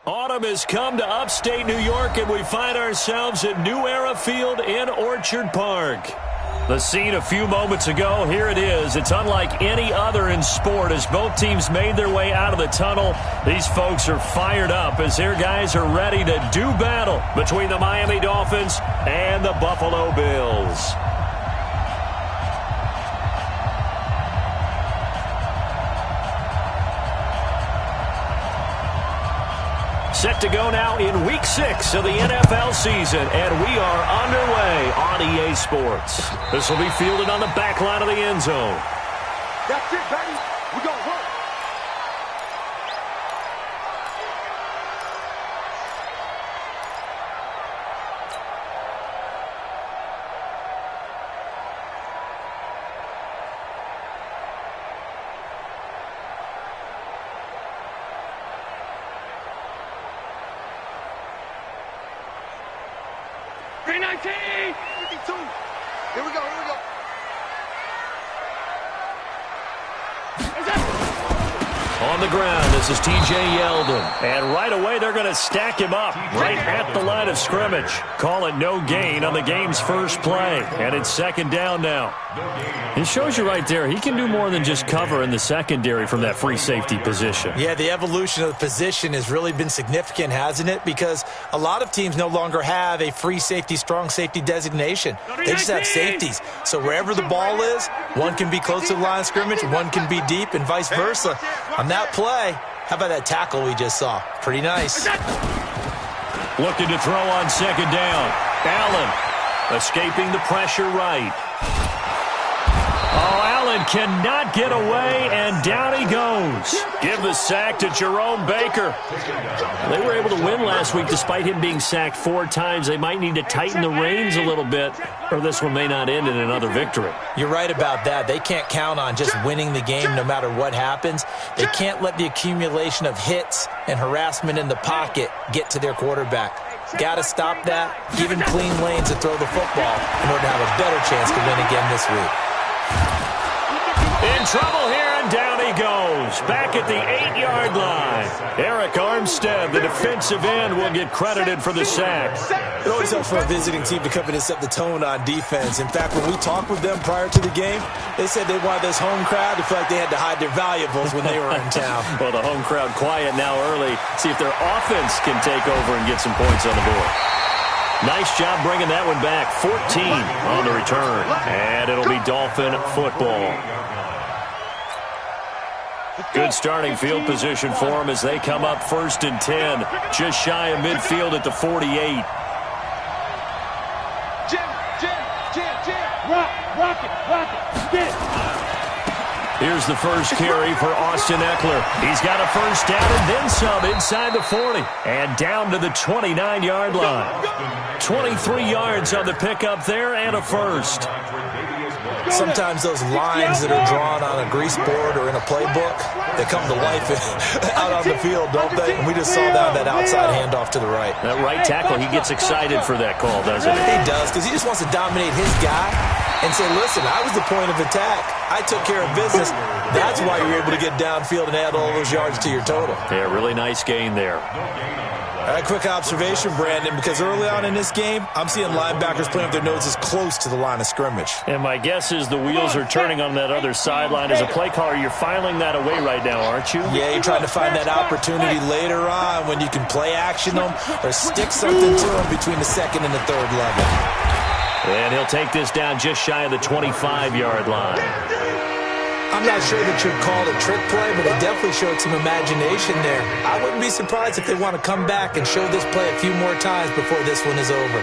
Autumn has come to upstate New York, and we find ourselves at New Era Field in Orchard Park. The scene a few moments ago, here it is. It's unlike any other in sport as both teams made their way out of the tunnel. These folks are fired up as their guys are ready to do battle between the Miami Dolphins and the Buffalo Bills. Set to go now in Week 6 of the NFL season, and we are underway on EA Sports. This will be fielded on the back line of the end zone. That's it, baby. We're going to work. Here we go. On the ground, this is T.J. Yeldon. And right away, they're going to stack him up right at the line of scrimmage. Call it no gain on the game's first play. And it's second down now. It shows you right there, he can do more than just cover in the secondary from that free safety position. Yeah, the evolution of the position has really been significant, hasn't it? Because a lot of teams no longer have a free safety, strong safety designation. They just have safeties. So wherever the ball is, one can be close to the line of scrimmage, one can be deep, and vice versa. On that play, how about that tackle we just saw? Pretty nice. Looking to throw on second down. Allen escaping the pressure right. Oh, Allen cannot get away, and down he goes. Give the sack to Jerome Baker. They were able to win last week despite him being sacked 4 times. They might need to tighten the reins a little bit, or this one may not end in another victory. You're right about that. They can't count on just winning the game no matter what happens. They can't let the accumulation of hits and harassment in the pocket get to their quarterback. Got to stop that, give him clean lanes to throw the football in order to have a better chance to win again this week. In trouble here, and down he goes. Back at the 8-yard line. Eric Armstead, the defensive end, will get credited for the sack. It always helps for a visiting team to come in and set the tone on defense. In fact, when we talked with them prior to the game, they said they wanted this home crowd to feel like they had to hide their valuables when they were in town. Well, the home crowd quiet now early. See if their offense can take over and get some points on the board. Nice job bringing that one back. 14 on the return. And it'll be Dolphin football. Good starting field position for them as they come up 1st and 10. Just shy of midfield at the 48. Here's the first carry for Austin Eckler. He's got a first down and then some inside the 40. And down to the 29-yard line. 23 yards on the pickup there and a first. Sometimes those lines that are drawn on a grease board or in a playbook, they come to life out on the field, don't they? And we just saw that outside handoff to the right. That right tackle, he gets excited for that call, doesn't he? He does, because he just wants to dominate his guy and say, listen, I was the point of attack. I took care of business. That's why you're able to get downfield and add all those yards to your total. Yeah, really nice gain there. All right, quick observation, Brandon, because early on in this game, I'm seeing linebackers playing with their noses close to the line of scrimmage. And my guess is the wheels are turning on that other sideline. As a play caller, you're filing that away right now, aren't you? Yeah, you're trying to find that opportunity later on when you can play action them or stick something to them between the 2nd and the 3rd level. And he'll take this down just shy of the 25-yard line. I'm not sure that you'd call it a trick play, but it definitely showed some imagination there. I wouldn't be surprised if they want to come back and show this play a few more times before this one is over.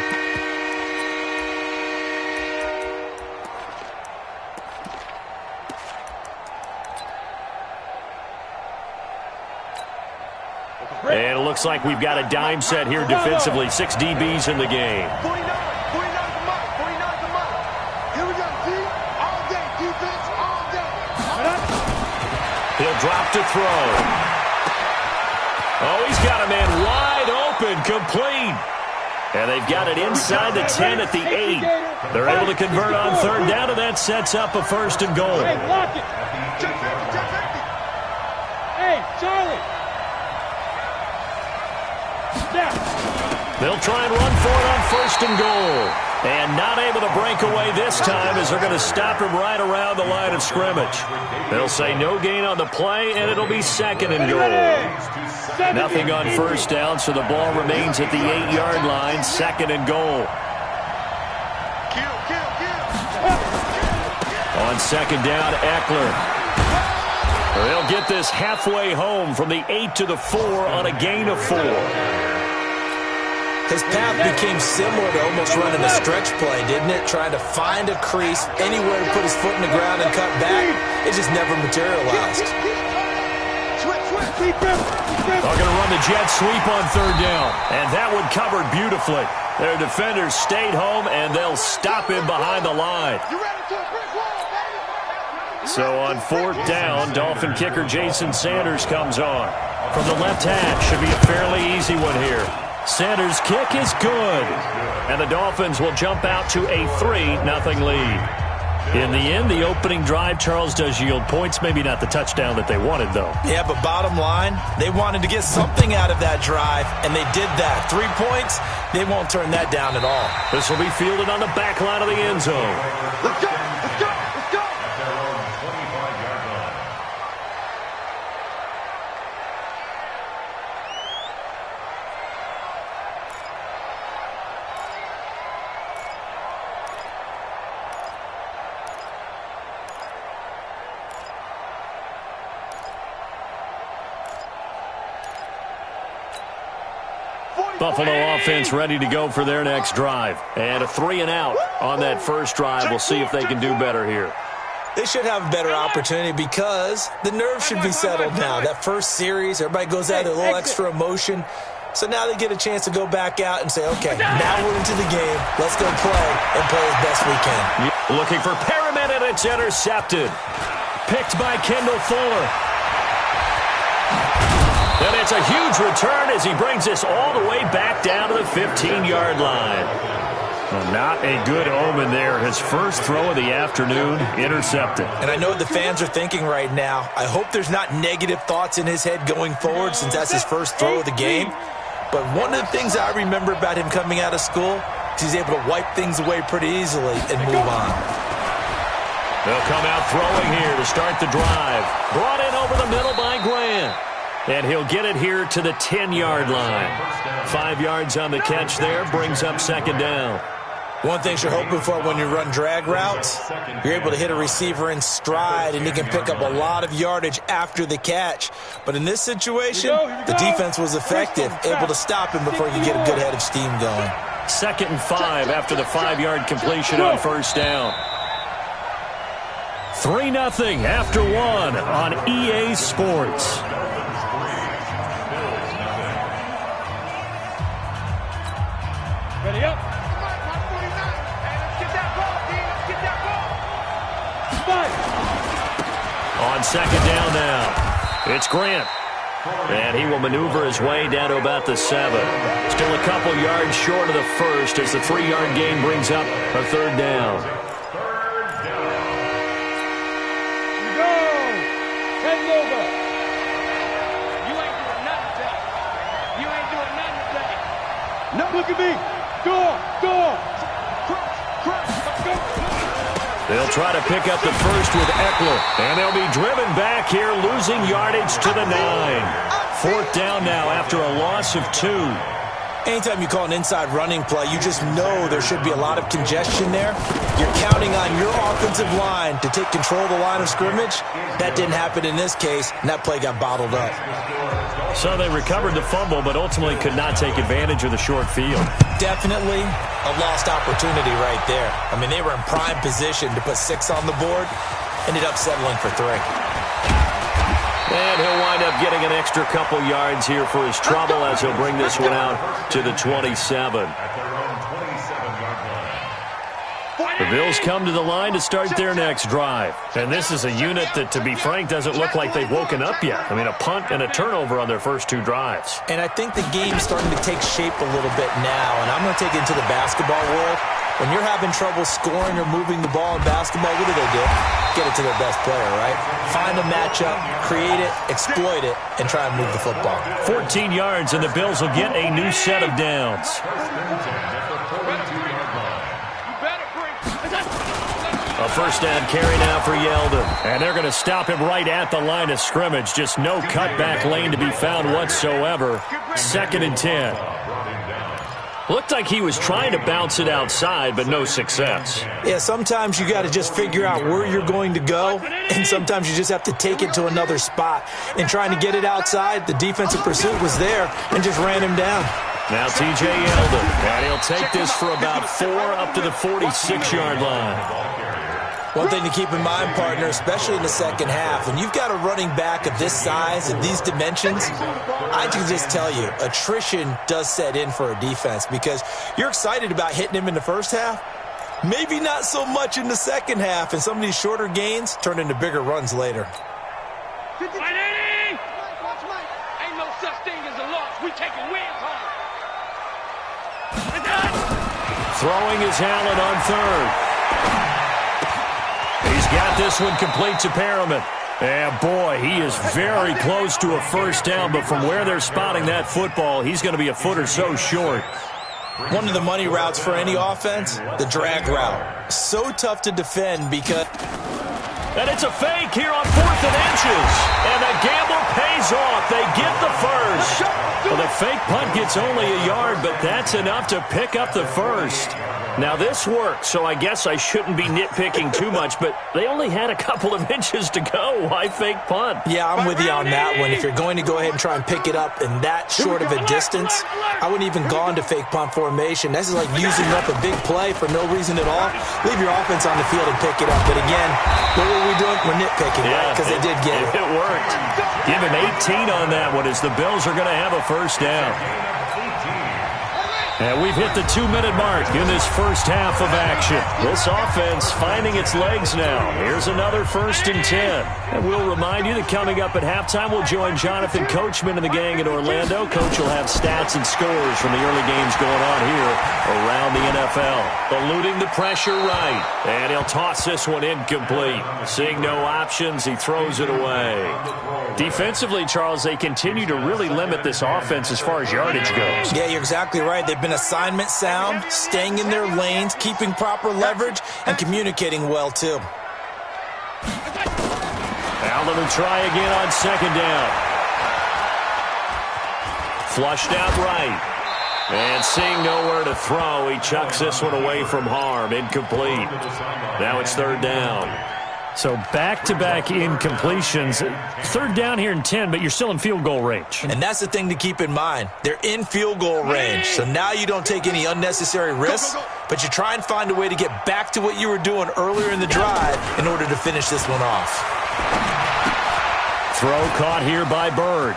And it looks like we've got a dime set here defensively. 6 DBs in the game. He'll drop to throw. Oh, he's got a man wide open, complete. And they've got it inside the 10 at the 8. They're able to convert on 3rd down, and that sets up a 1st and goal. Hey, block it. Hey, Charlie. They'll try and run for it on 1st and goal. And not able to break away this time as they're going to stop him right around the line of scrimmage. They'll say no gain on the play, and it'll be 2nd and goal. Nothing on 1st down, so the ball remains at the 8-yard line, 2nd and goal. On 2nd down, Eckler. They'll get this halfway home from the 8 to the 4 on a gain of 4. His path became similar to almost running a stretch play, didn't it? Trying to find a crease, anywhere to put his foot in the ground and cut back. It just never materialized. They're going to run the jet sweep on 3rd down. And that one covered beautifully. Their defenders stayed home, and they'll stop him behind the line. So on 4th down, Dolphin kicker Jason Sanders comes on. From the left hash, should be a fairly easy one here. Sanders' kick is good. And the Dolphins will jump out to a 3-0 lead. In the end, the opening drive, Charles, does yield points. Maybe not the touchdown that they wanted, though. Yeah, but bottom line, they wanted to get something out of that drive, and they did that. 3 points, they won't turn that down at all. This will be fielded on the back line of the end zone. Let's go! Let's go! Let's go! Buffalo offense ready to go for their next drive. And a 3-and-out on that first drive. We'll see if they can do better here. They should have a better opportunity because the nerves should be settled now. That first series, everybody goes out with a little extra emotion. So now they get a chance to go back out and say, okay, now we're into the game. Let's go play and play as best we can. Looking for Perriman, and it's intercepted. Picked by Kendall Fuller. And it's a huge return as he brings this all the way back down to the 15-yard line. Well, not a good omen there. His first throw of the afternoon, intercepted. And I know what the fans are thinking right now. I hope there's not negative thoughts in his head going forward since that's his first throw of the game. But one of the things I remember about him coming out of school is he's able to wipe things away pretty easily and move on. They'll come out throwing here to start the drive. Brought in over the middle by Grant. And he'll get it here to the 10-yard line. 5 yards on the catch there, brings up 2nd down. One thing you're hoping for when you run drag routes, you're able to hit a receiver in stride, and he can pick up a lot of yardage after the catch. But in this situation, the defense was effective, able to stop him before he could get a good head of steam going. 2nd and 5 after the 5-yard completion on 1st down. 3-0 after 1 on EA Sports. Ready up. Get that ball, team. Get that ball. On 2nd down now, it's Grant. And he will maneuver his way down to about the 7. Still a couple yards short of the first as the 3-yard gain brings up a 3rd down. You go. Take over. You ain't doing nothing today. You ain't doing nothing today. No, look at me. Go. They'll try to pick up the first with Eckler. And they'll be driven back here, losing yardage to the 9. 4th down now after a loss of 2. Anytime you call an inside running play, you just know there should be a lot of congestion there. You're counting on your offensive line to take control of the line of scrimmage. That didn't happen in this case, and that play got bottled up. So they recovered the fumble, but ultimately could not take advantage of the short field. Definitely a lost opportunity right there. I mean, they were in prime position to put 6 on the board, ended up settling for 3. And he'll wind up getting an extra couple yards here for his trouble as he'll bring this one out to the 27. The Bills come to the line to start their next drive. And this is a unit that, to be frank, doesn't look like they've woken up yet. I mean, a punt and a turnover on their first 2 drives. And I think the game's starting to take shape a little bit now. And I'm going to take it into the basketball world. When you're having trouble scoring or moving the ball in basketball, what do? Get it to their best player, right? Find a matchup, create it, exploit it, and try and move the football. 14 yards, and the Bills will get a new set of downs. A first down carry now for Yeldon. And they're going to stop him right at the line of scrimmage. Just no cutback lane to be found whatsoever. 2nd and 10. Looked like he was trying to bounce it outside, but no success. Yeah, sometimes you got to just figure out where you're going to go, and sometimes you just have to take it to another spot. And trying to get it outside, the defensive pursuit was there and just ran him down. Now T.J. Yeldon, and he'll take this for about 4 up to the 46-yard line. One thing to keep in mind, partner, especially in the second half, when you've got a running back of this size and these dimensions, I can just tell you, attrition does set in for a defense because you're excited about hitting him in the first half. Maybe not so much in the second half, and some of these shorter gains turn into bigger runs later. Ain't no such thing as a loss. We taking wins home. Throwing is Allen on 3rd. He's got this one complete to Perriman. And boy, he is very close to a first down, but from where they're spotting that football, he's going to be a foot or so short. One of the money routes for any offense, the drag route. So tough to defend because... And it's a fake here on 4th and inches. And the gamble pays off. They get the first. Well, the fake punt gets only a yard, but that's enough to pick up the first. Now, this worked, so I guess I shouldn't be nitpicking too much, but they only had a couple of inches to go. Why fake punt? Yeah, I'm with you on that one. If you're going to go ahead and try and pick it up in that short of a distance, I wouldn't even gone to fake punt formation. This is like using up a big play for no reason at all. Leave your offense on the field and pick it up. But again, what were we doing? We're nitpicking, right? Because they did get it. It worked. Give him 18 on that one as the Bills are going to have a first down. And we've hit the 2-minute mark in this first half of action. This offense finding its legs now. Here's another 1st and 10. And we'll remind you that coming up at halftime, we'll join Jonathan Coachman and the gang in Orlando. Coach will have stats and scores from the early games going on here around the NFL. Eluding the pressure right. And he'll toss this one incomplete. Seeing no options, he throws it away. Defensively, Charles, they continue to really limit this offense as far as yardage goes. Yeah, you're exactly right. They've been assignment sound, staying in their lanes, keeping proper leverage, and communicating well, too. Allen will try again on 2nd down. Flushed out right. And seeing nowhere to throw, he chucks this one away from harm. Incomplete. Now it's 3rd down. So back-to-back incompletions. 3rd down here in 10, but you're still in field goal range. And that's the thing to keep in mind. They're in field goal range. So now you don't take any unnecessary risks, but you try and find a way to get back to what you were doing earlier in the drive in order to finish this one off. Throw caught here by Bird.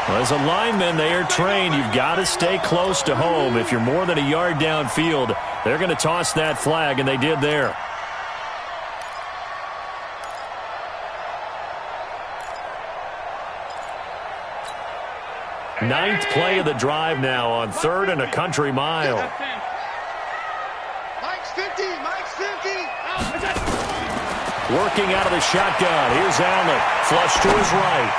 Well, as a lineman, they are trained. You've got to stay close to home. If you're more than a yard downfield, they're going to toss that flag, and they did there. Ninth play of the drive now on 3rd and a country mile. Mike's 50. Mike's 50. Working out of the shotgun. Here's Allen. Flush to his right.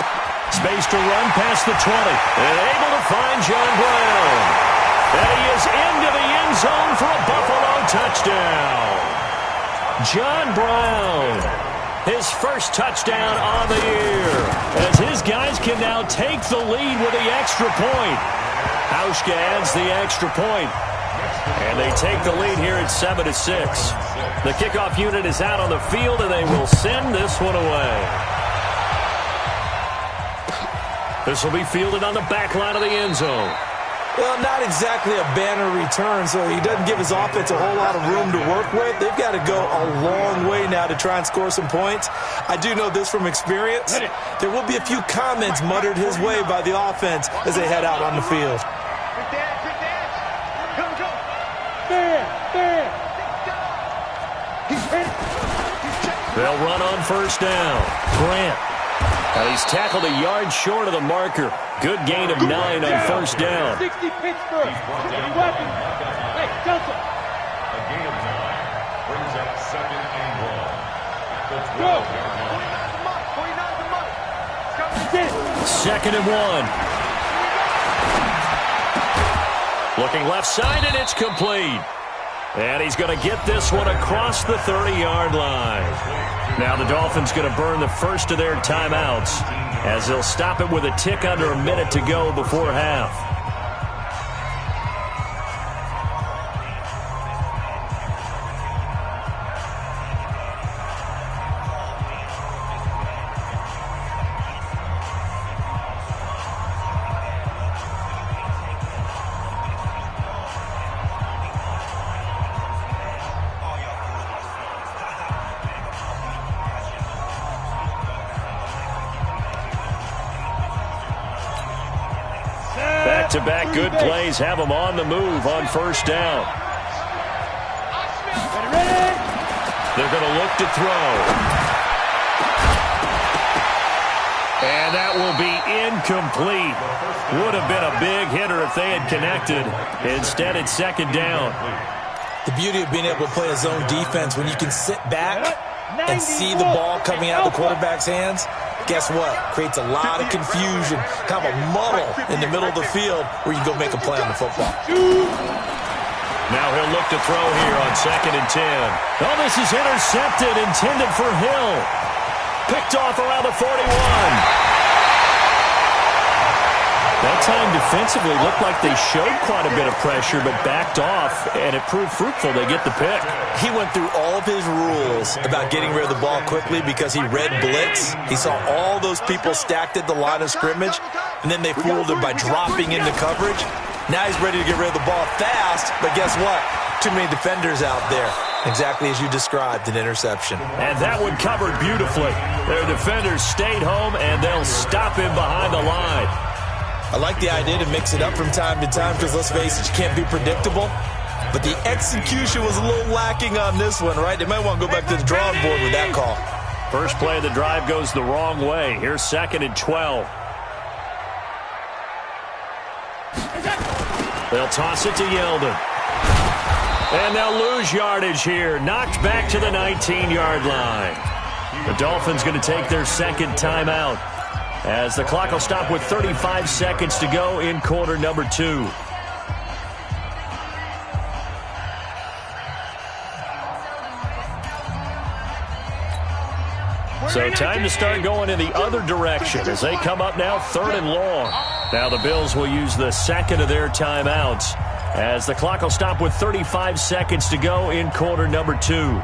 Space to run past the 20. And able to find John Brown. And he is into the end zone for a Buffalo touchdown. John Brown, his first touchdown on the year. As his guys can now take the lead with the extra point. Hauschka adds the extra point. And they take the lead here at 7-6. The kickoff unit is out on the field, and they will send this one away. This will be fielded on the back line of the end zone. Well, not exactly a banner return, so he doesn't give his offense a whole lot of room to work with. They've got to go a long way now to try and score some points. I do know this from experience. There will be a few comments muttered his way by the offense as they head out on the field. They'll run on 1st down. Grant. And he's tackled a yard short of the marker. Good gain of 9 on first down. 60 Pittsburgh. Weapons. Hey, Delta. A gain of 9 brings up 2nd and 1. Let's go. 2nd and 1. Looking left side, and it's complete. And he's going to get this one across the 30-yard line. Now the Dolphins going to burn the first of their timeouts as they'll stop it with a tick under a minute to go before half. Back-to-back good plays have them on the move on first down. They're going to look to throw. And that will be incomplete. Would have been a big hitter if they had connected. Instead, it's 2nd down. The beauty of being able to play a zone defense when you can sit back and see the ball coming out of the quarterback's hands. Guess what? Creates a lot of confusion, kind of a muddle in the middle of the field where you go make a play on the football. Now he'll look to throw here on 2nd and 10. Oh, this is intercepted, intended for Hill. Picked off around the 41. That time defensively looked like they showed quite a bit of pressure but backed off, and it proved fruitful. They get the pick. He went through all of his rules about getting rid of the ball quickly because he read blitz. He saw all those people stacked at the line of scrimmage, and then they fooled him by dropping into coverage. Now he's ready to get rid of the ball fast, but guess what? Too many defenders out there. Exactly as you described, an interception. And that one covered beautifully. Their defenders stayed home, and they'll stop him behind the line. I like the idea to mix it up from time to time because, let's face it, you can't be predictable. But the execution was a little lacking on this one, right? They might want to go back to the drawing board with that call. First play of the drive goes the wrong way. Here's 2nd and 12. They'll toss it to Yeldon. And they'll lose yardage here. Knocked back to the 19-yard line. The Dolphins going to take their 2nd timeout, as the clock will stop with 35 seconds to go in quarter number 2. So time to start going in the other direction as they come up now 3rd and long. Now the Bills will use the 2nd of their timeouts as the clock will stop with 35 seconds to go in quarter number 2.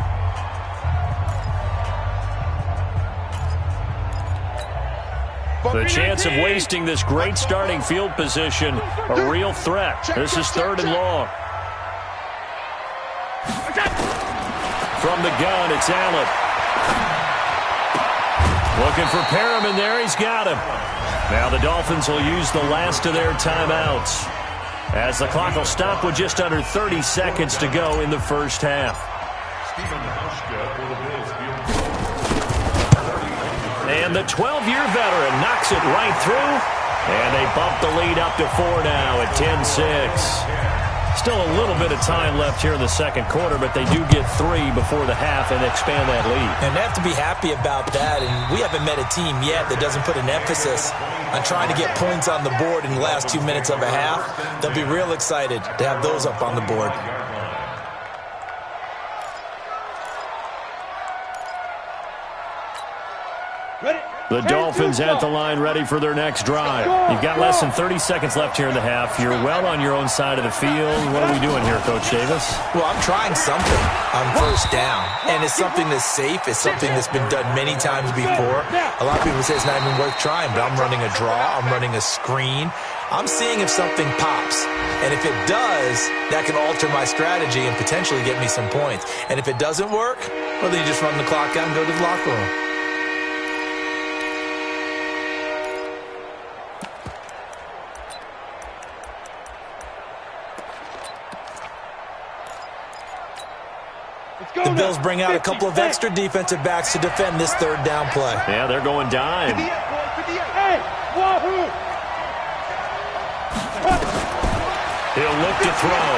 The chance of wasting this great starting field position, a real threat. This is 3rd and long. From the gun, it's Allen. Looking for Perriman there. He's got him. Now the Dolphins will use the last of their timeouts, as the clock will stop with just under 30 seconds to go in the first half. And the 12-year veteran knocks it right through, and they bump the lead up to 4 now at 10-6. Still a little bit of time left here in the second quarter, but they do get 3 before the half and expand that lead. And they have to be happy about that, and we haven't met a team yet that doesn't put an emphasis on trying to get points on the board in the last 2 minutes of a half. They'll be real excited to have those up on the board. The Dolphins at the line ready for their next drive. You've got less than 30 seconds left here in the half. You're well on your own side of the field. What are we doing here, Coach Davis? Well, I'm trying something on first down, and it's something that's safe. It's something that's been done many times before. A lot of people say it's not even worth trying, but I'm running a draw. I'm running a screen. I'm seeing if something pops, and if it does, that can alter my strategy and potentially get me some points. And if it doesn't work, well, then you just run the clock out and go to the locker room. The Bills bring out a couple of extra defensive backs to defend this third down play. Yeah, they're going dime. Hey, wahoo! He'll look to throw.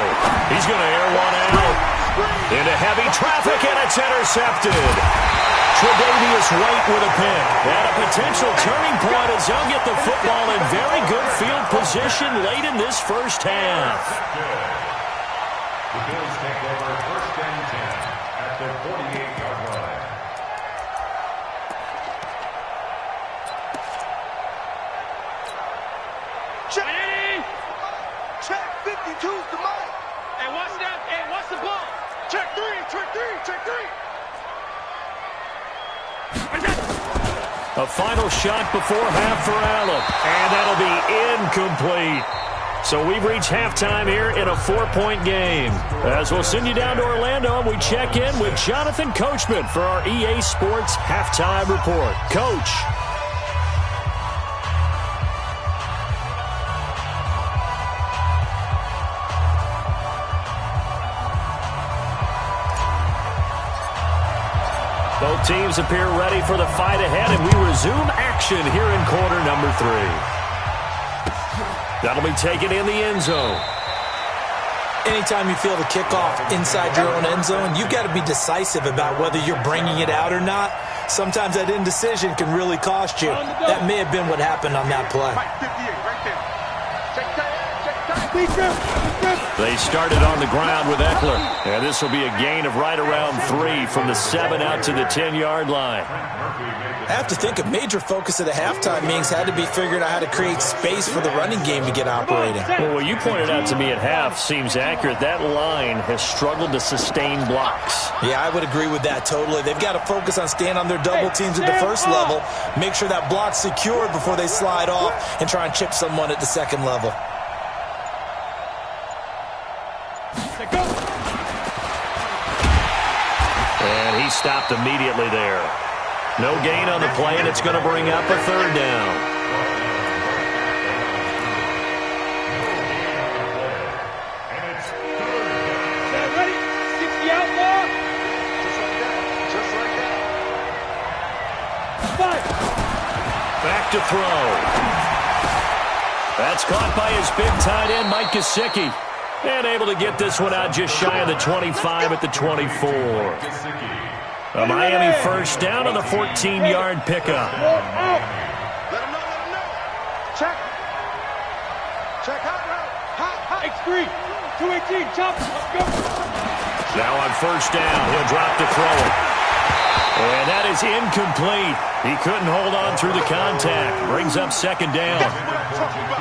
He's going to air one out. Into heavy traffic, and it's intercepted. Tre'Davious White with a pick. And a potential turning point as they'll get the football in very good field position late in this first half. The Bills take over first and 10 at the 48-yard line. Check 52's the mic. Hey, watch that. Hey, watch the ball. Check three. A final shot before half for Allen. And that'll be incomplete. So we've reached halftime here in a 4-point game. As we'll send you down to Orlando, and we check in with Jonathan Coachman for our EA Sports Halftime Report. Coach. Both teams appear ready for the fight ahead, and we resume action here in quarter number 3. That'll be taken in the end zone. Anytime you feel the kickoff inside your own end zone, you've got to be decisive about whether you're bringing it out or not. Sometimes that indecision can really cost you. That may have been what happened on that play. They started on the ground with Eckler. And this will be a gain of right around 3 from the 7 out to the 10-yard line. I have to think a major focus of the halftime meetings had to be figuring out how to create space for the running game to get operating. Well, what you pointed out to me at half seems accurate. That line has struggled to sustain blocks. Yeah, I would agree with that totally. They've got to focus on staying on their double teams at the first level, make sure that block's secured before they slide off, and try and chip someone at the second level. And he stopped immediately there. No gain on the play, and it's going to bring up a third down. Ready? 60 out ball. Just like that. 5. Back to throw. That's caught by his big tight end, Mike Gesicki. And able to get this one out just shy of the 25 at the 24. A Miami first down on the 14-yard pickup. Let him know. Check. Hot. X3. 218. Chop. Let's go. Now on first down, he'll drop to throw it. And that is incomplete. He couldn't hold on through the contact. Brings up second down.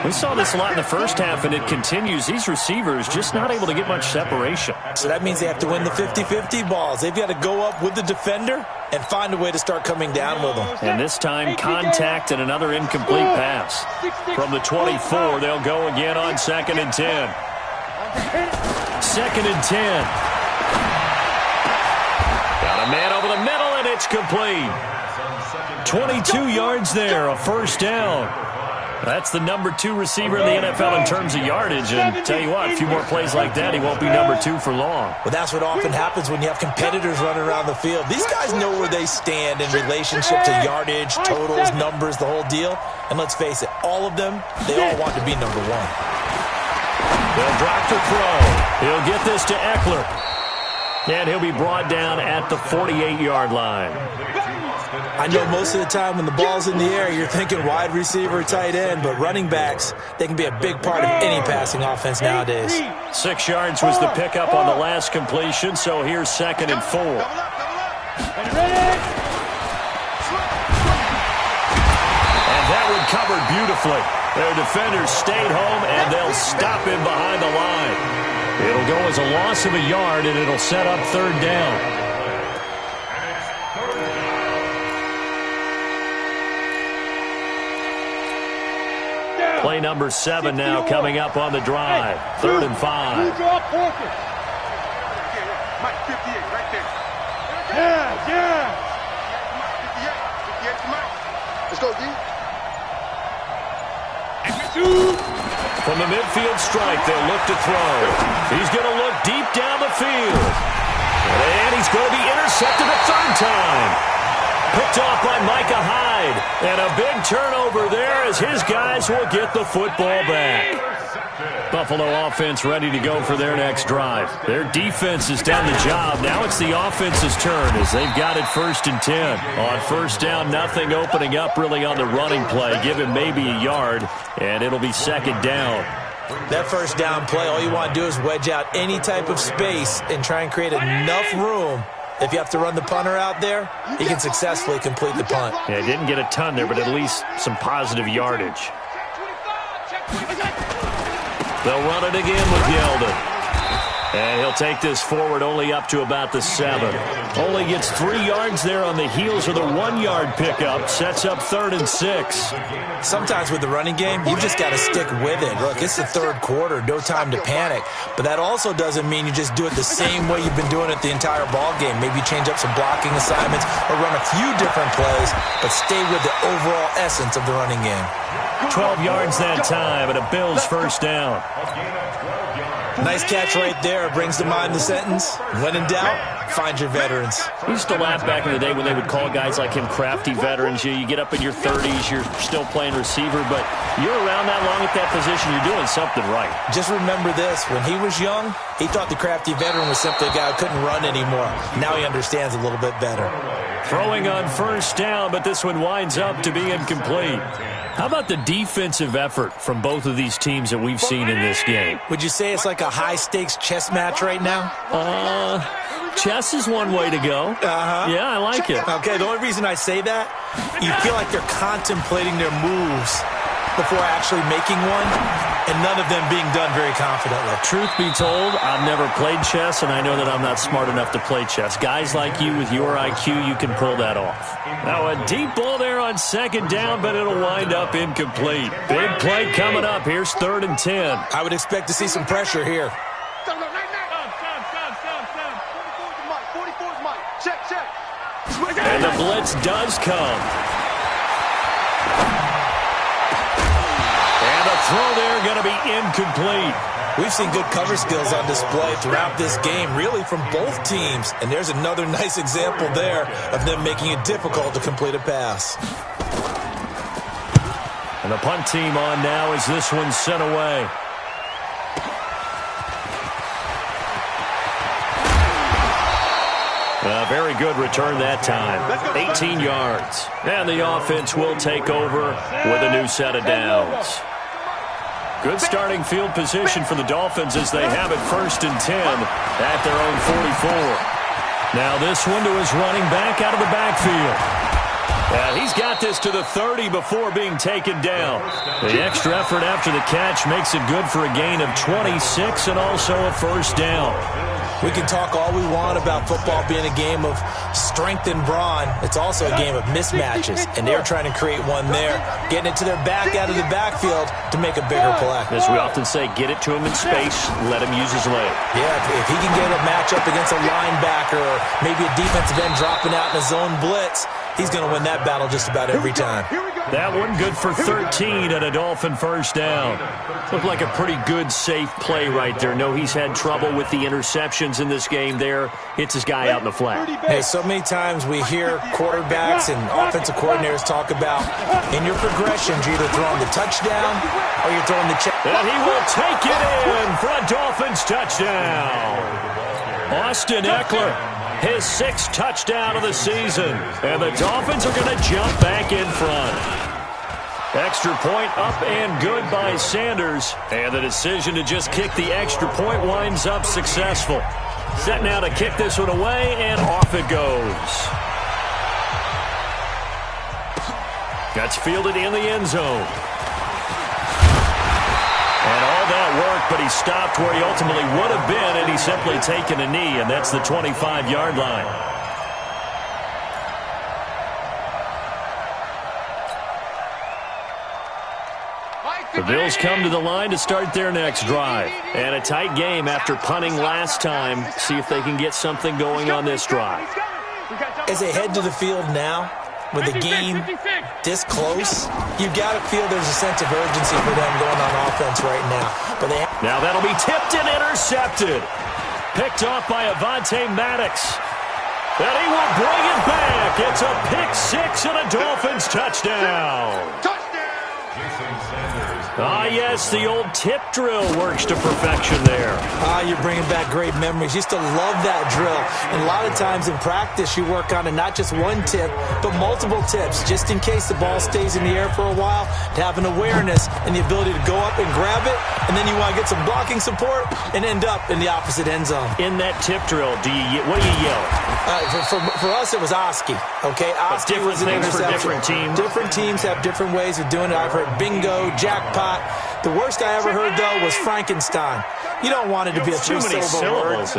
We saw this a lot in the first half, and it continues. These receivers just not able to get much separation. So that means they have to win the 50-50 balls. They've got to go up with the defender and find a way to start coming down with them. And this time, contact and another incomplete pass. From the 24, they'll go again on 2nd and 10. 2nd and 10. Got a man over the middle, and it's complete. 22 yards there, a first down. That's the number 2 receiver in the NFL in terms of yardage. And tell you what, a few more plays like that, he won't be number 2 for long. Well, that's what often happens when you have competitors running around the field. These guys know where they stand in relationship to yardage, totals, numbers, the whole deal. And let's face it, all of them, they all want to be number 1. They'll drop to throw. He'll get this to Eckler. And he'll be brought down at the 48-yard line. I know most of the time when the ball's in the air, you're thinking wide receiver, tight end, but running backs, they can be a big part of any passing offense nowadays. 6 yards was the pickup on the last completion, so here's 2nd and 4. And that one covered beautifully. Their defenders stayed home, and they'll stop him behind the line. It'll go as a loss of a yard, and it'll set up third down. Play number 7 now coming up on the drive. 3rd and 5. Mike 58 right there. Yeah. 58 to Mike. Let's go, D. From the midfield strike, they'll look to throw. He's going to look deep down the field. And he's going to be intercepted a third time. Picked off by Micah Hyde. And a big turnover there as his guys will get the football back. Buffalo offense ready to go for their next drive. Their defense has done the job. Now it's the offense's turn as they've got it 1st and 10. On first down, nothing opening up really on the running play. Give him maybe a yard, and it'll be 2nd down. That first down play, all you want to do is wedge out any type of space and try and create enough room. If you have to run the punter out there, he can successfully complete the punt. Yeah, didn't get a ton there, but at least some positive yardage. They'll run it again with Yeldon. And he'll take this forward only up to about the 7. Only gets 3 yards there on the heels of the 1-yard pickup. Sets up 3rd and 6. Sometimes with the running game, you've just got to stick with it. Look, it's the 3rd quarter, no time to panic. But that also doesn't mean you just do it the same way you've been doing it the entire ball game. Maybe change up some blocking assignments or run a few different plays, but stay with the overall essence of the running game. 12 yards that time, and a Bills first down. Nice catch right there. Brings to mind the sentence, when in doubt, find your veterans. We used to laugh back in the day when they would call guys like him crafty veterans. You get up in your 30s, you're still playing receiver, but you're around that long at that position, you're doing something right. Just remember this. When he was young, he thought the crafty veteran was simply a guy who couldn't run anymore. Now he understands a little bit better. Throwing on first down, but this one winds up to be incomplete. How about the defensive effort from both of these teams that we've seen in this game? Would you say it's like a high-stakes chess match right now? Chess is one way to go. Yeah, I like it. Okay, the only reason I say that, you feel like they're contemplating their moves before actually making one, and none of them being done very confidently. Truth be told, I've never played chess, and I know that I'm not smart enough to play chess. Guys like you with your IQ, you can pull that off. Now a deep ball there on 2nd down, but it'll wind up incomplete. Big play coming up. Here's 3rd and 10. I would expect to see some pressure here. And the blitz does come. And the throw there going to be incomplete. We've seen good cover skills on display throughout this game, really from both teams. And there's another nice example there of them making it difficult to complete a pass. And the punt team on now as this one's sent away. A very good return that time. 18 yards. And the offense will take over with a new set of downs. Good starting field position for the Dolphins as they have it 1st and 10 at their own 44. Now this one to his running back out of the backfield. And he's got this to the 30 before being taken down. The extra effort after the catch makes it good for a gain of 26 and also a first down. We can talk all we want about football being a game of strength and brawn. It's also a game of mismatches, and they're trying to create one there, getting it to their back out of the backfield to make a bigger play. As we often say, get it to him in space, let him use his leg. Yeah, if he can get a matchup against a linebacker or maybe a defensive end dropping out in a zone blitz, he's going to win that battle just about every time. That one good for 13 and a Dolphin first down. Looked like a pretty good, safe play right there. No, he's had trouble with the interceptions in this game there. Hits his guy out in the flat. Hey, so many times we hear quarterbacks and offensive coordinators talk about in your progressions, you're either throwing the touchdown or you're throwing the check. And he will take it in for a Dolphins touchdown. Austin Eckler, his 6th touchdown of the season. And the Dolphins are going to jump back in front. Extra point up and good by Sanders. And the decision to just kick the extra point winds up successful. Set now to kick this one away, and off it goes. That's fielded in the end zone. And all that work, but he stopped where he ultimately would have been, and he's simply taken a knee, and that's the 25-yard line. The Bills come to the line to start their next drive. And a tight game after punting last time. See if they can get something going on this drive. As they head to the field now, with the game this close, you've got to feel there's a sense of urgency for them going on offense right now. But now that'll be tipped and intercepted. Picked off by Avonte Maddox. And he will bring it back. It's a pick six and a Dolphins touchdown. Ah, yes, the old tip drill works to perfection there. You're bringing back great memories. Used to love that drill. And a lot of times in practice, you work on it, not just one tip, but multiple tips, just in case the ball stays in the air for a while, to have an awareness and the ability to go up and grab it, and then you want to get some blocking support and end up in the opposite end zone. In that tip drill, what do you yell? For us, it was Oski. Okay, Oski was an things for interception. different teams. Different teams have different ways of doing it. I've heard bingo, jackpot. The worst I ever heard, though, was Frankenstein. You don't want it to be a too many syllables.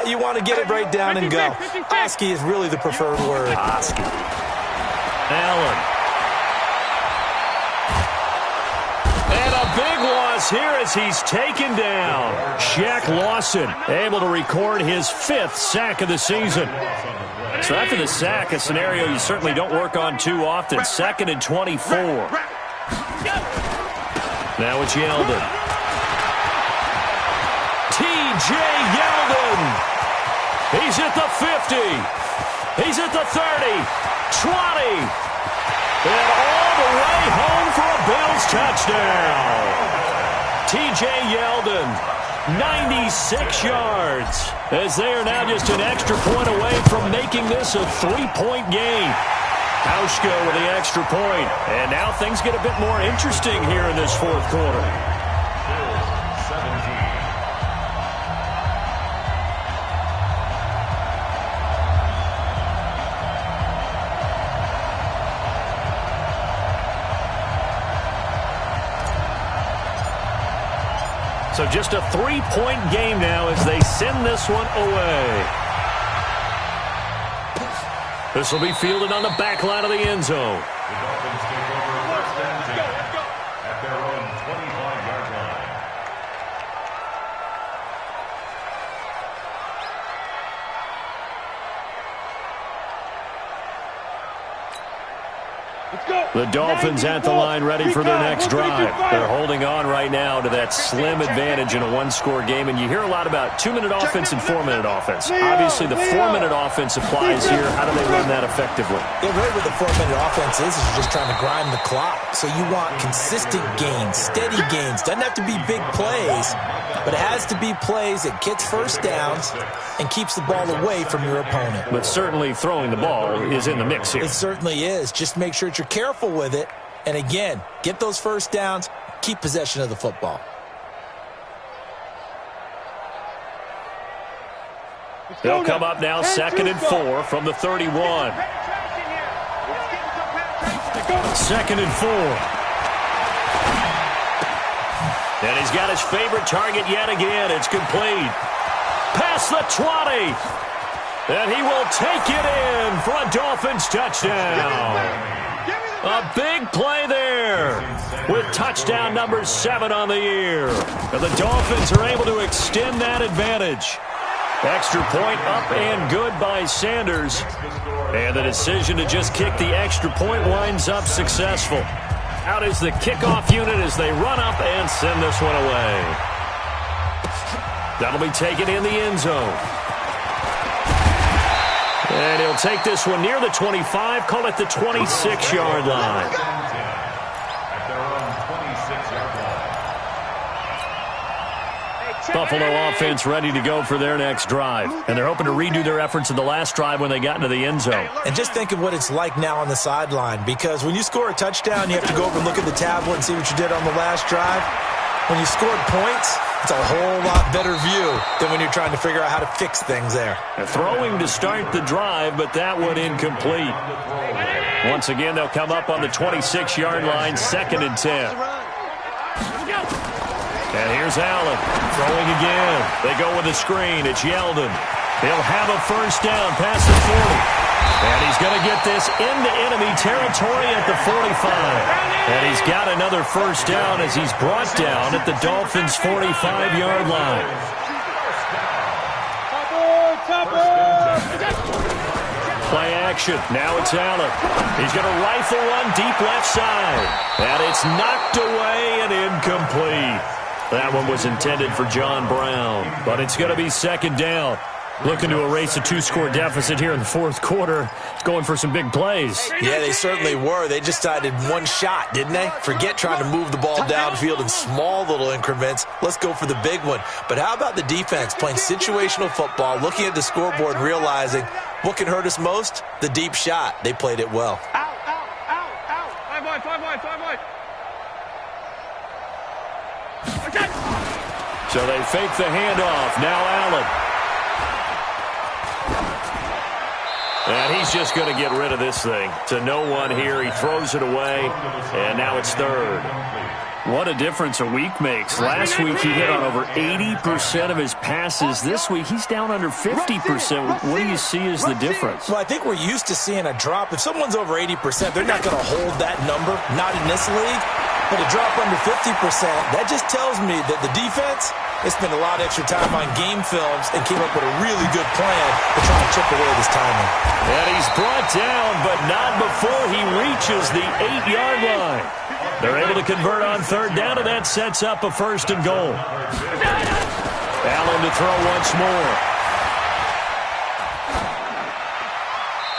You want to get it right down and go. Oski is really the preferred word. Oski. Allen. And a big loss here as he's taken down. Shaq Lawson able to record his 5th sack of the season. So after the sack, a scenario you certainly don't work on too often. 2nd and 24. Now it's Yeldon. T.J. Yeldon. He's at the 50. He's at the 30. 20. And all the way home for a Bills touchdown. T.J. Yeldon, 96 yards. As they are now just an extra point away from making this a 3-point game. Hauschka with the extra point. And now things get a bit more interesting here in this 4th quarter. So just a 3-point game now as they send this one away. This will be fielded on the back line of the end zone. The Dolphins take over 1st and 10 at their own 25-yard line. The Dolphins at the line ready for their next drive. They're holding on right now to that slim advantage in a one-score game. And you hear a lot about 2-minute offense and 4-minute offense. Obviously, the 4-minute offense applies here. How do they run that effectively? Yeah, really what the 4-minute offense is you're just trying to grind the clock. So you want consistent gains, steady gains. Doesn't have to be big plays, but it has to be plays that gets first downs and keeps the ball away from your opponent. But certainly throwing the ball is in the mix here. It certainly is. Just make sure that you're careful with it. And again, get those first downs, keep possession of the football. They'll come up now 2nd and 4 from the 31. 2nd and 4. And he's got his favorite target yet again. It's complete. Past the 20. And he will take it in for a Dolphins touchdown. A big play there with touchdown number 7 on the year. And the Dolphins are able to extend that advantage. Extra point up and good by Sanders. And the decision to just kick the extra point winds up successful. Out is the kickoff unit as they run up and send this one away. That'll be taken in the end zone. And he'll take this one near the 25, call it the 26-yard line. At their own 26-yard line. Buffalo offense ready to go for their next drive. And they're hoping to redo their efforts in the last drive when they got into the end zone. And just think of what it's like now on the sideline, because when you score a touchdown, you have to go over and look at the tablet and see what you did on the last drive. When you scored points, it's a whole lot better view than when you're trying to figure out how to fix things there. Throwing to start the drive, but that one incomplete. Once again, they'll come up on the 26-yard line, 2nd and 10. And here's Allen throwing again. They go with a screen. It's Yeldon. He'll have a first down past the 40. And he's going to get this into enemy territory at the 45. And he's got another first down as he's brought down at the Dolphins' 45-yard line. Play action. Now it's Allen. He's going to rifle one deep left side. And it's knocked away and incomplete. That one was intended for John Brown. But it's going to be 2nd down. Looking to erase a 2-score deficit here in the fourth quarter. Going for some big plays. Yeah, they certainly were. They just decided one shot, didn't they? Forget trying to move the ball downfield in small little increments. Let's go for the big one. But how about the defense playing situational football, looking at the scoreboard and realizing what can hurt us most? The deep shot. They played it well. Out, out, out, out. 5 wide, 5 wide, 5 wide. Okay. So they fake the handoff. Now Allen. And he's just going to get rid of this thing. To no one here. He throws it away, and now it's third. What a difference a week makes. Last week he hit on over 80% of his passes. This week he's down under 50%. What do you see as the difference? Well, I think we're used to seeing a drop. If someone's over 80%, they're not going to hold that number. Not in this league. But a drop under 50%, that just tells me that the defense, they spent a lot of extra time on game films and came up with a really good plan to try and chip away this timing. And he's brought down, but not before he reaches the 8-yard line. They're able to convert on third down, and that sets up a first and goal. Allen to throw once more.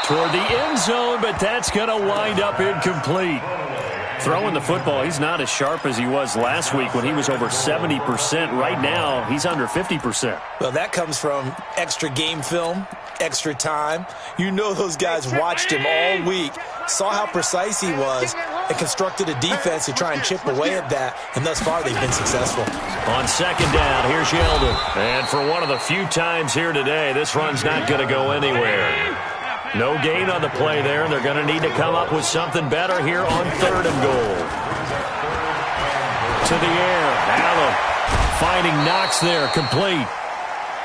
Toward the end zone, but that's going to wind up incomplete. Throwing the football, he's not as sharp as he was last week when he was over 70%. Right now, he's under 50%. Well, that comes from extra game film, extra time. You know those guys watched him all week, saw how precise he was, and constructed a defense to try and chip away at that, and thus far they've been successful. On second down, here's Yeldon. And for one of the few times here today, this run's not going to go anywhere. No gain on the play there, and they're going to need to come up with something better here on third and goal. To the air, Allen finding Knox there, complete.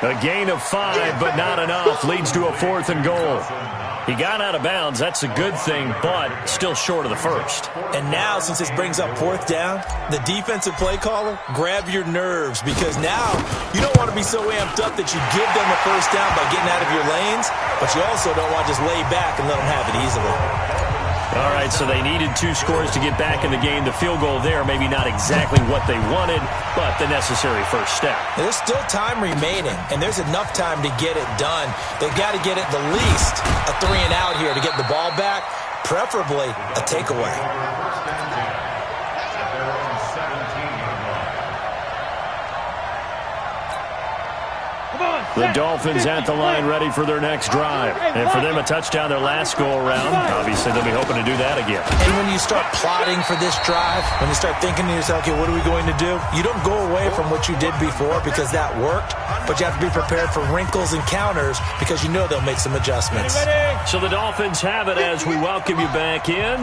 A gain of 5, but not enough, leads to a fourth and goal. He got out of bounds, that's a good thing, but still short of the first. And now, since this brings up fourth down, the defensive play caller, grab your nerves, because now you don't want to be so amped up that you give them a first down by getting out of your lanes, but you also don't want to just lay back and let them have it easily. All right, so they needed 2 scores to get back in the game. The field goal there, maybe not exactly what they wanted, but the necessary first step. There's still time remaining, and there's enough time to get it done. They've got to get at the least a 3-and-out here to get the ball back, preferably a takeaway. The Dolphins at the line ready for their next drive. And for them, a touchdown their last go-around. Obviously, they'll be hoping to do that again. And when you start plotting for this drive, when you start thinking to yourself, okay, what are we going to do? You don't go away from what you did before because that worked, but you have to be prepared for wrinkles and counters because you know they'll make some adjustments. So the Dolphins have it as we welcome you back in.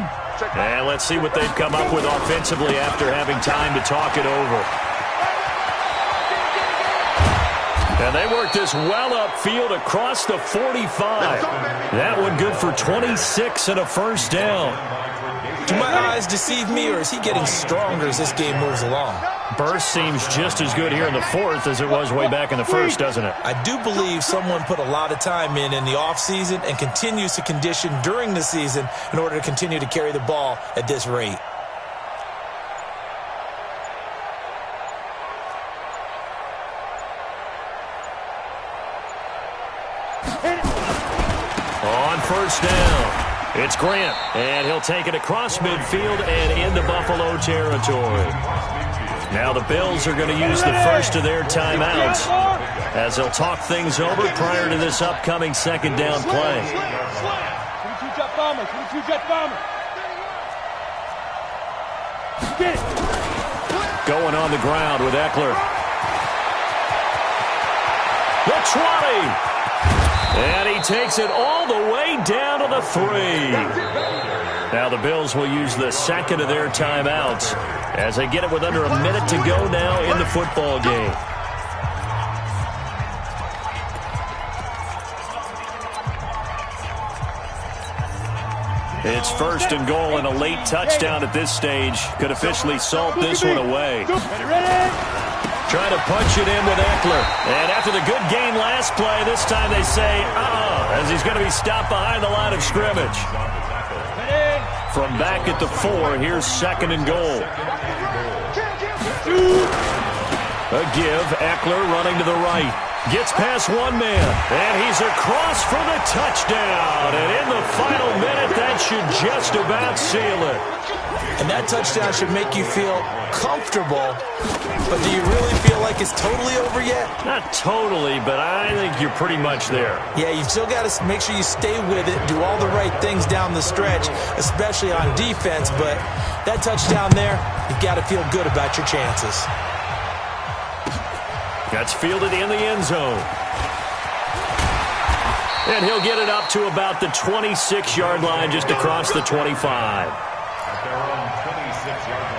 And let's see what they've come up with offensively after having time to talk it over. And they work this well upfield across the 45. That one good for 26 and a first down. Do my eyes deceive me, or is he getting stronger as this game moves along? Burst seems just as good here in the fourth as it was way back in the first, doesn't it? I do believe someone put a lot of time in the offseason and continues to condition during the season in order to continue to carry the ball at this rate. On first down, it's Grant, and he'll take it across midfield and into Buffalo territory. Now the Bills are going to use the first of their timeouts as they'll talk things over prior to this upcoming second down play. 22 jet bomber, 22 jet bomber. Going on the ground with Eckler. The 20. And he takes it all the way down to the 3. Now the Bills will use the second of their timeouts as they get it with under a minute to go now in the football game. It's first and goal, and a late touchdown at this stage could officially salt this one away. Trying to punch it in with Eckler. And after the good gain last play, this time they say, as he's going to be stopped behind the line of scrimmage. From back at the 4, here's second and goal. A give, Eckler running to the right. Gets past one man, and he's across for the touchdown. And in the final minute, that should just about seal it. And that touchdown should make you feel comfortable, but do you really feel like it's totally over yet? Not totally, but I think you're pretty much there. Yeah, you've still got to make sure you stay with it, do all the right things down the stretch, especially on defense, but that touchdown there, you've got to feel good about your chances. That's fielded in the end zone. And he'll get it up to about the 26-yard line, just across the 25. At their own 26-yard line.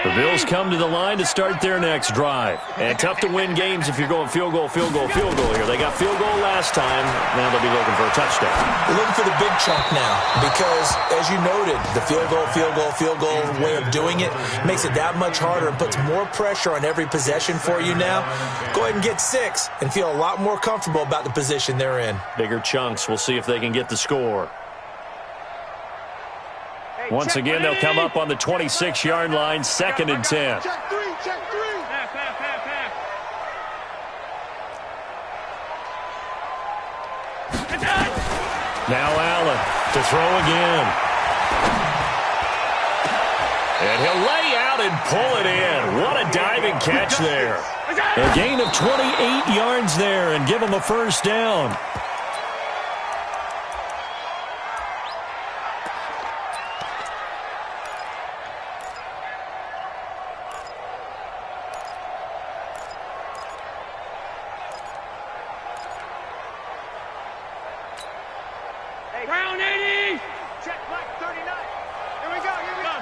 The Bills come to the line to start their next drive. And tough to win games if you're going field goal, field goal, field goal here. They got field goal last time. Now they'll be looking for a touchdown. They're looking for the big chunk now because, as you noted, the field goal way of doing it makes it that much harder and puts more pressure on every possession for you now. Go ahead and get 6 and feel a lot more comfortable about the position they're in. Bigger chunks. We'll see if they can get the score. Once again, they'll come up on the 26-yard line, 2nd and 10. Check three. Now Allen to throw again. And he'll lay out and pull it in. What a diving catch there. A gain of 28 yards there and give him a first down. Round 80. Check back 39. Here we go.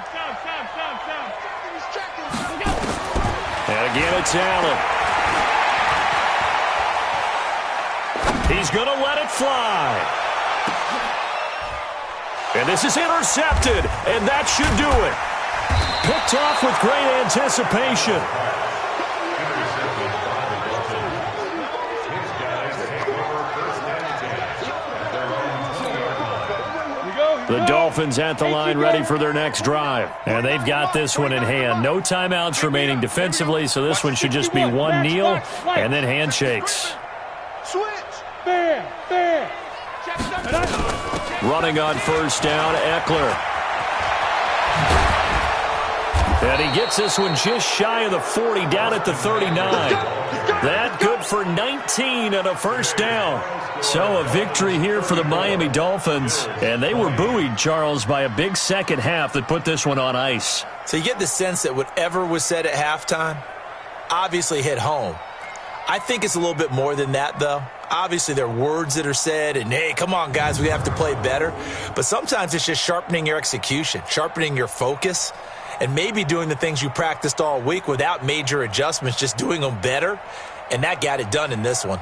Stop. He's checking. Here we go. And again, it's Allen. He's going to let it fly. And this is intercepted, and that should do it. Picked off with great anticipation. The Dolphins at the line ready for their next drive. And they've got this one in hand. No timeouts remaining defensively, so this one should just be one kneel and then handshakes. Switch. Bam. Running on first down, Eckler. And he gets this one just shy of the 40, down at the 39. That good for 19 and a first down. So a victory here for the Miami Dolphins. And they were buoyed, Charles, by a big second half that put this one on ice. So you get the sense that whatever was said at halftime obviously hit home. I think it's a little bit more than that, though. Obviously, there are words that are said, and, hey, come on, guys, we have to play better. But sometimes it's just sharpening your execution, sharpening your focus, and maybe doing the things you practiced all week without major adjustments, just doing them better. And that got it done in this one.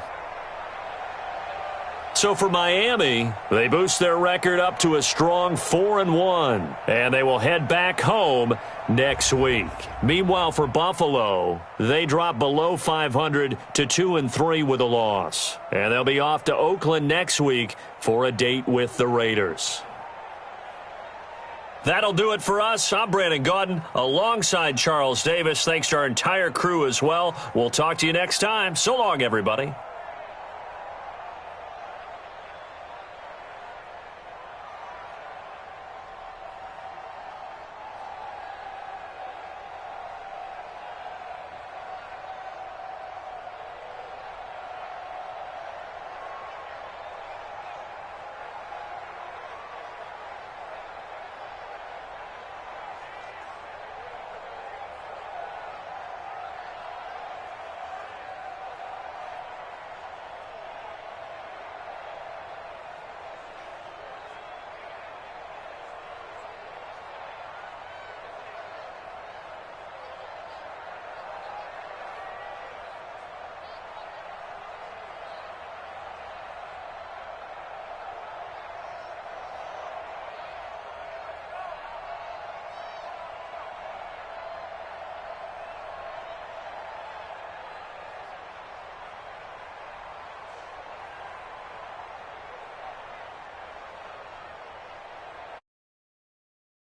So for Miami, they boost their record up to a strong 4-1, and they will head back home next week. Meanwhile, for Buffalo, they drop below 500 to 2-3 with a loss, and they'll be off to Oakland next week for a date with the Raiders. That'll do it for us. I'm Brandon Gaudin alongside Charles Davis. Thanks to our entire crew as well. We'll talk to you next time. So long, everybody.